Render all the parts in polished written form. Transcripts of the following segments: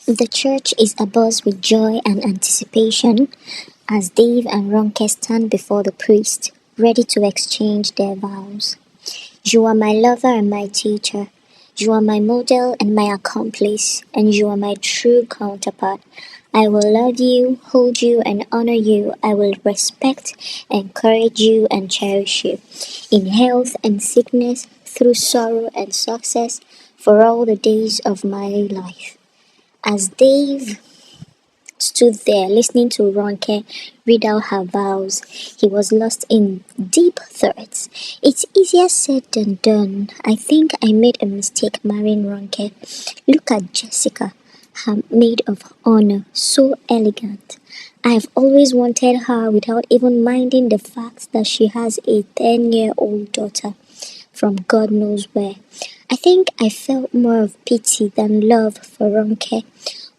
The church is abuzz with joy and anticipation as Dave and Ronke stand before the priest, ready to exchange their vows. You are my lover and my teacher. You are my model and my accomplice, and you are my true counterpart. I will love you, hold you, and honor you. I will respect, encourage you, and cherish you. In health and sickness, through sorrow and success, for all the days of my life. As Dave stood there listening to Ronke read out her vows, he was lost in deep thoughts. It's easier said than done. I think I made a mistake marrying Ronke. Look at Jessica, her maid of honor, so elegant. I've always wanted her without even minding the fact that she has a 10-year-old daughter from God knows where. I think I felt more of pity than love for Ronke.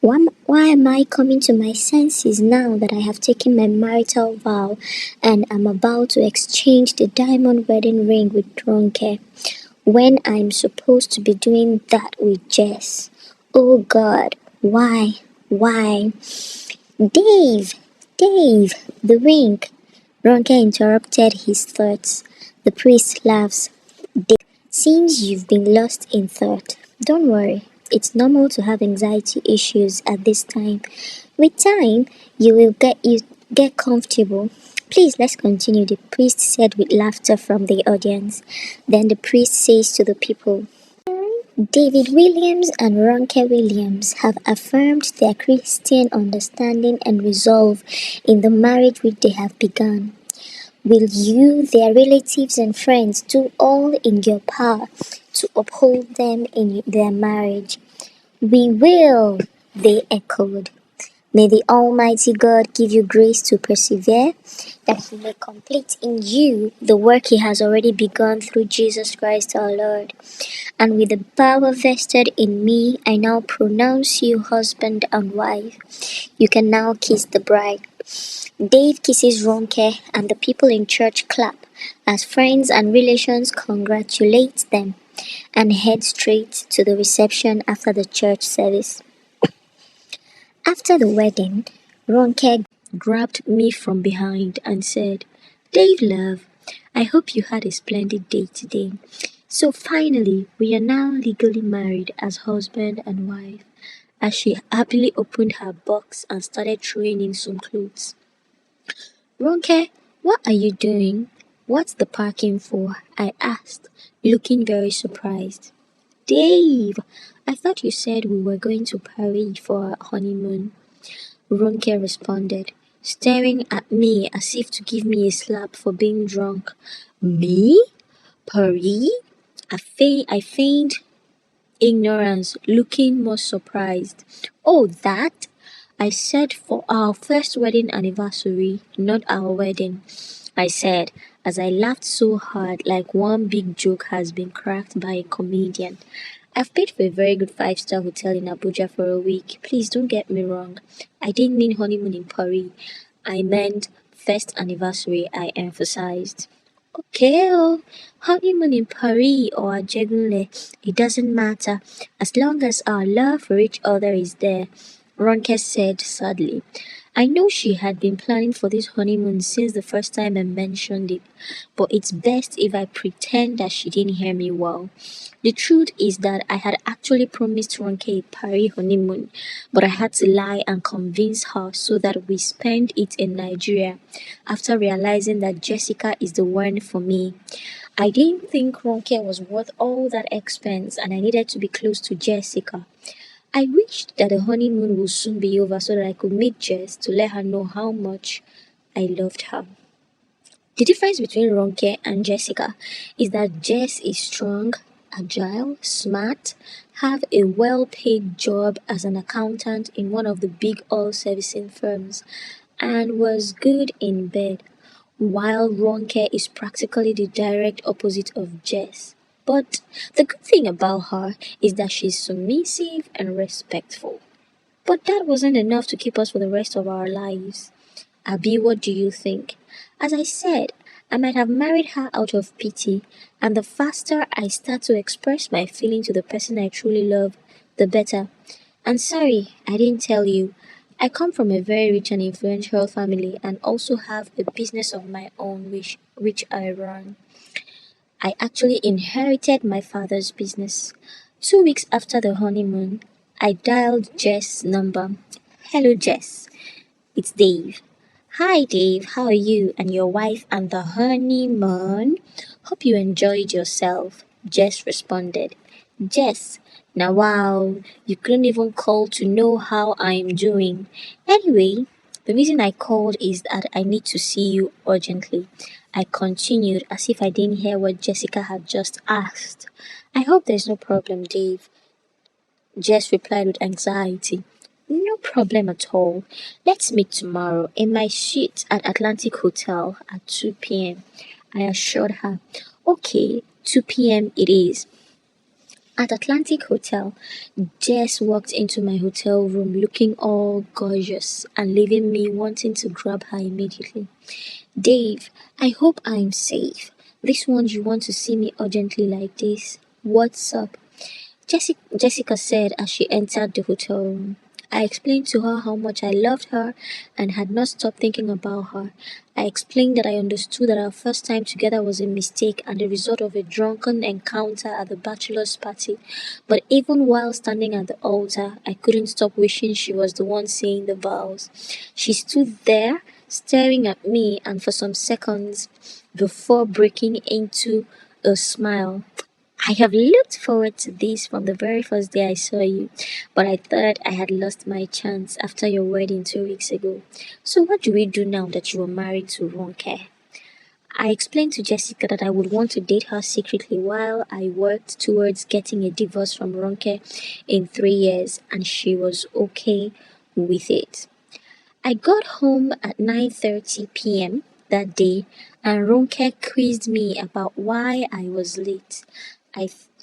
Why am I coming to my senses now that I have taken my marital vow and am about to exchange the diamond wedding ring with Ronke when I'm supposed to be doing that with Jess? Oh God, why? Why? Dave! Dave! The ring! Ronke interrupted his thoughts. The priest laughs. Seems you've been lost in thought. Don't worry, it's normal to have anxiety issues at this time. With time, you get comfortable. Please let's continue, the priest said with laughter from the audience. Then the priest says to the people, David Williams and Ronke Williams have affirmed their Christian understanding and resolve in the marriage which they have begun. Will you, their relatives and friends, do all in your power to uphold them in their marriage? We will, they echoed. May the Almighty God give you grace to persevere, that He may complete in you the work He has already begun through Jesus Christ our Lord. And with the power vested in me, I now pronounce you husband and wife. You can now kiss the bride. Dave kisses Ronke and the people in church clap as friends and relations congratulate them and head straight to the reception after the church service. After the wedding, Ronke grabbed me from behind and said, Dave love, I hope you had a splendid day today. So finally, we are now legally married as husband and wife, as she happily opened her box and started throwing in some clothes. Ronke, what are you doing? What's the parking for? I asked, looking very surprised. Dave, I thought you said we were going to Paris for our honeymoon. Ronke responded, staring at me as if to give me a slap for being drunk. Me? Paris? I feigned ignorance, looking more surprised. Oh, that? I said for our first wedding anniversary, not our wedding. I said, as I laughed so hard like one big joke has been cracked by a comedian. I've paid for a very good five-star hotel in Abuja for a week. Please don't get me wrong. I didn't mean honeymoon in Paris. I meant first anniversary, I emphasized. Okay, oh, honeymoon in Paris or Ajegunle, it doesn't matter as long as our love for each other is there, Ronke said sadly. I know she had been planning for this honeymoon since the first time I mentioned it, but it's best if I pretend that she didn't hear me well. The truth is that I had actually promised Ronke a Paris honeymoon, but I had to lie and convince her so that we spend it in Nigeria after realizing that Jessica is the one for me. I didn't think Ronke was worth all that expense and I needed to be close to Jessica. I wished that the honeymoon would soon be over so that I could meet Jess to let her know how much I loved her. The difference between Ronke and Jessica is that Jess is strong, agile, smart, have a well-paid job as an accountant in one of the big oil servicing firms, and was good in bed, while Ronke is practically the direct opposite of Jess. But the good thing about her is that she's submissive and respectful. But that wasn't enough to keep us for the rest of our lives. Abby, what do you think? As I said, I might have married her out of pity, and the faster I start to express my feeling to the person I truly love, the better. And sorry, I didn't tell you. I come from a very rich and influential family and also have a business of my own which I run. I actually inherited my father's business. 2 weeks after the honeymoon, I dialed Jess' number. Hello, Jess. It's Dave. Hi, Dave. How are you and your wife and the honeymoon? Hope you enjoyed yourself. Jess responded. Jess, now wow, you couldn't even call to know how I'm doing. Anyway, the reason I called is that I need to see you urgently. I continued as if I didn't hear what Jessica had just asked. I hope there's no problem, Dave. Jess replied with anxiety. No problem at all. Let's meet tomorrow in my suite at Atlantic Hotel at 2 p.m. I assured her. Okay, 2 p.m. it is. At Atlantic Hotel, Jess walked into my hotel room looking all gorgeous and leaving me wanting to grab her immediately. Dave, I hope I'm safe. This one you want to see me urgently like this. What's up? Jessica said as she entered the hotel room. I explained to her how much I loved her and had not stopped thinking about her. I explained that I understood that our first time together was a mistake and the result of a drunken encounter at the bachelor's party. But even while standing at the altar, I couldn't stop wishing she was the one saying the vows. She stood there, staring at me, and for some seconds before breaking into a smile. I have looked forward to this from the very first day I saw you, but I thought I had lost my chance after your wedding 2 weeks ago. So what do we do now that you are married to Ronke? I explained to Jessica that I would want to date her secretly while I worked towards getting a divorce from Ronke in 3 years, and she was okay with it. I got home at 9:30 p.m. that day and Ronke quizzed me about why I was late.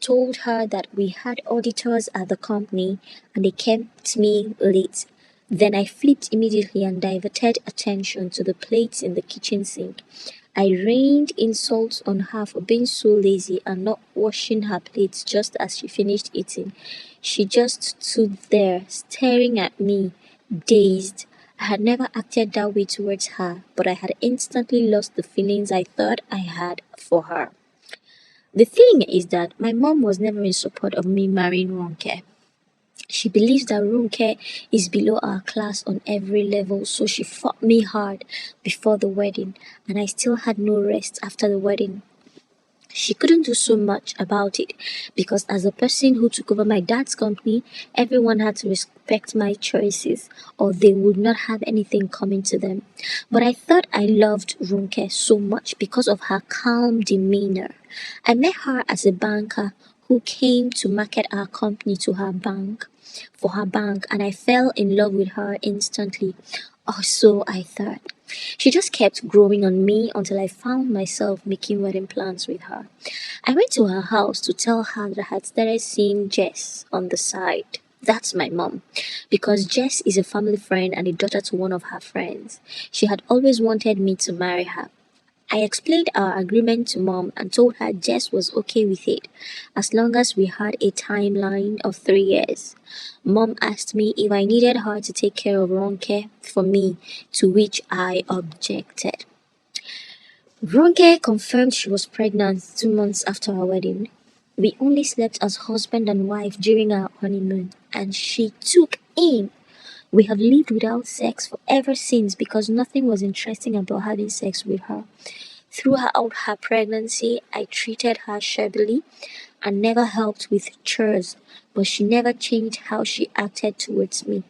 Told her that we had auditors at the company and they kept me late. Then I flipped immediately and diverted attention to the plates in the kitchen sink. I rained insults on her for being so lazy and not washing her plates just as she finished eating. She just stood there staring at me, dazed. I had never acted that way towards her, but I had instantly lost the feelings I thought I had for her. The thing is that my mom was never in support of me marrying Ronke. She believes that Ronke is below our class on every level, so she fought me hard before the wedding, and I still had no rest after the wedding. She couldn't do so much about it because, as a person who took over my dad's company, everyone had to respect my choices or they would not have anything coming to them. But I thought I loved Ronke so much because of her calm demeanor. I met her as a banker who came to market our company to her bank for her bank, and I fell in love with her instantly. Or so I thought. She just kept growing on me until I found myself making wedding plans with her. I went to her house to tell her that I had started seeing Jess on the side. That's my mom. Because Jess is a family friend and a daughter to one of her friends. She had always wanted me to marry her. I explained our agreement to mom and told her Jess was okay with it as long as we had a timeline of 3 years. Mom asked me if I needed her to take care of Ronke for me, to which I objected. Ronke confirmed she was pregnant 2 months after our wedding. We only slept as husband and wife during our honeymoon, and she took in. We have lived without sex for ever since because nothing was interesting about having sex with her. Throughout her pregnancy, I treated her shabbily and never helped with chores, but she never changed how she acted towards me.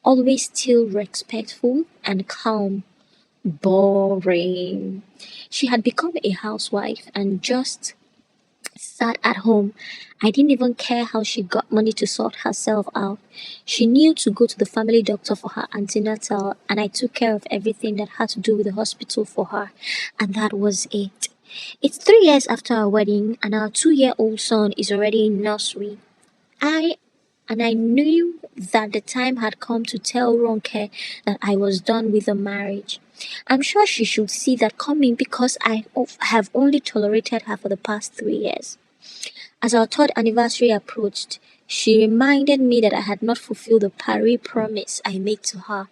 Always still respectful and calm. Boring. She had become a housewife and just sat at home. I didn't even care how she got money to sort herself out. She knew to go to the family doctor for her antenatal, and I took care of everything that had to do with the hospital for her, and that was it. It's 3 years after our wedding, and our 2-year-old son is already in nursery. I I knew that the time had come to tell Ronke that I was done with the marriage. I'm sure she should see that coming because have only tolerated her for the past 3 years. As our third anniversary approached, She reminded me that I had not fulfilled the Paris promise I made to her,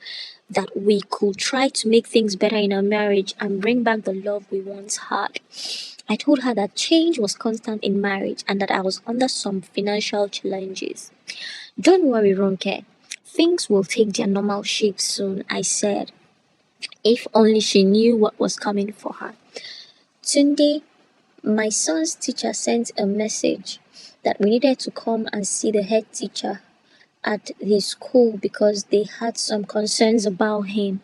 that we could try to make things better in our marriage and bring back the love we once had. I told her that change was constant in marriage and that I was under some financial challenges. Don't worry, Ronke. Things will take their normal shape soon, I said. If only she knew what was coming for her. Tunde, my son's teacher, sent a message that we needed to come and see the head teacher at his school because they had some concerns about him.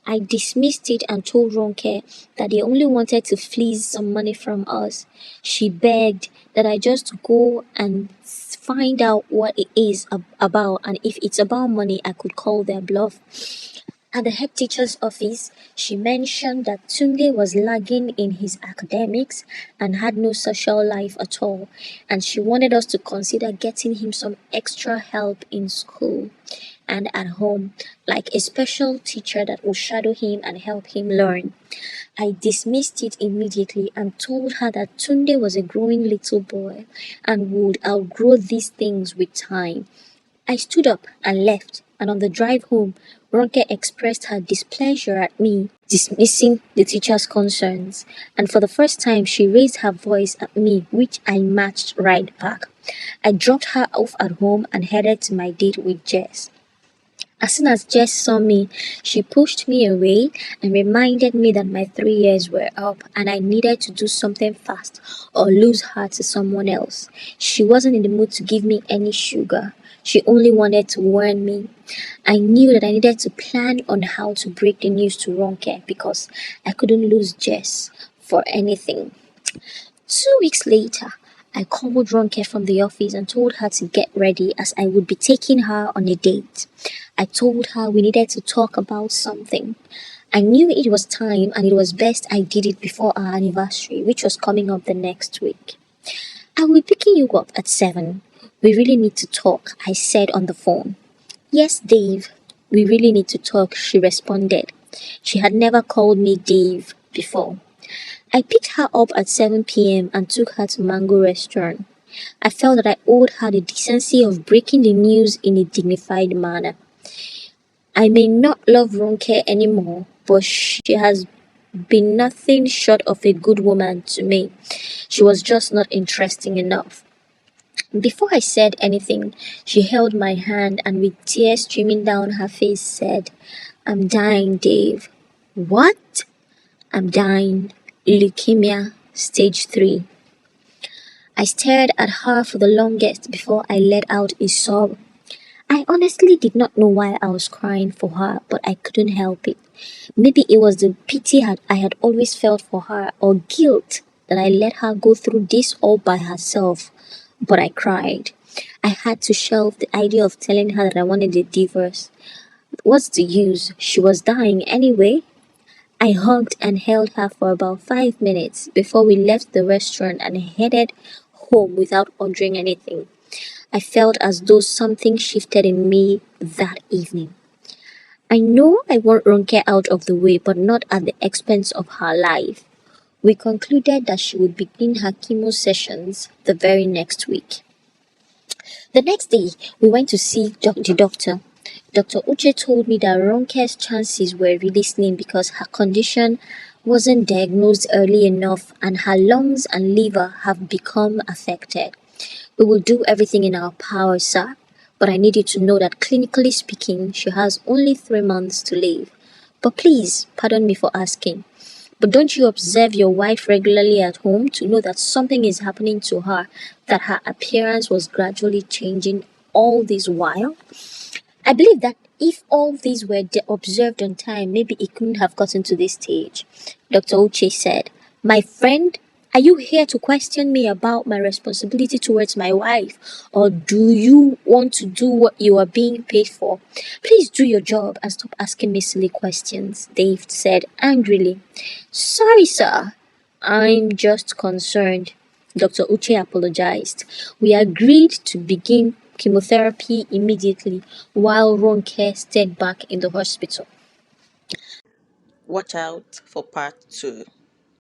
I dismissed it and told Ronke that they only wanted to fleece some money from us. She begged that I just go and find out what it is about, and if it's about money, I could call their bluff. At the head teacher's office, she mentioned that Tunde was lagging in his academics and had no social life at all, and she wanted us to consider getting him some extra help in school and at home, like a special teacher that would shadow him and help him learn. I dismissed it immediately and told her that Tunde was a growing little boy and would outgrow these things with time. I stood up and left, and on the drive home, Ronke expressed her displeasure at me dismissing the teacher's concerns, and for the first time she raised her voice at me, which I matched right back. I dropped her off at home and headed to my date with Jess. As soon as Jess saw me, she pushed me away and reminded me that my 3 years were up and I needed to do something fast or lose her to someone else. She wasn't in the mood to give me any sugar. She only wanted to warn me. I knew that I needed to plan on how to break the news to Ronke because I couldn't lose Jess for anything. 2 weeks later, I called Ronke from the office and told her to get ready as I would be taking her on a date. I told her we needed to talk about something. I knew it was time and it was best I did it before our anniversary, which was coming up the next week. I will be picking you up at 7. We really need to talk, I said on the phone. Yes, Dave, we really need to talk, she responded. She had never called me Dave before. I picked her up at 7 p.m. and took her to Mango Restaurant. I felt that I owed her the decency of breaking the news in a dignified manner. I may not love Ronke anymore, but she has been nothing short of a good woman to me. She was just not interesting enough. Before I said anything, she held my hand and with tears streaming down her face said, I'm dying, Dave. What? I'm dying. Leukemia, stage 3. I stared at her for the longest before I let out a sob. I honestly did not know why I was crying for her, but I couldn't help it. Maybe it was the pity I had always felt for her or guilt that I let her go through this all by herself. But I cried. I had to shelve the idea of telling her that I wanted a divorce. What's the use? She was dying anyway. I hugged and held her for about 5 minutes before we left the restaurant and headed home without ordering anything. I felt as though something shifted in me that evening. I know I want Ronke out of the way, but not at the expense of her life. We concluded that she would begin her chemo sessions the very next week. The next day, we went to see the doctor. Dr. Uche told me that Ronke's chances were really slim because her condition wasn't diagnosed early enough and her lungs and liver have become affected. We will do everything in our power, sir, but I need you to know that clinically speaking, she has only 3 months to live. But please, pardon me for asking, but don't you observe your wife regularly at home to know that something is happening to her, that her appearance was gradually changing all this while? I believe that if all these were observed on time, maybe it couldn't have gotten to this stage. Dr. Uche said, My friend, are you here to question me about my responsibility towards my wife? Or do you want to do what you are being paid for? Please do your job and stop asking me silly questions, Dave said angrily. Sorry, sir. I'm just concerned. Dr. Uche apologized. We agreed to begin chemotherapy immediately while Ronke stayed back in the hospital. Watch out for part 2.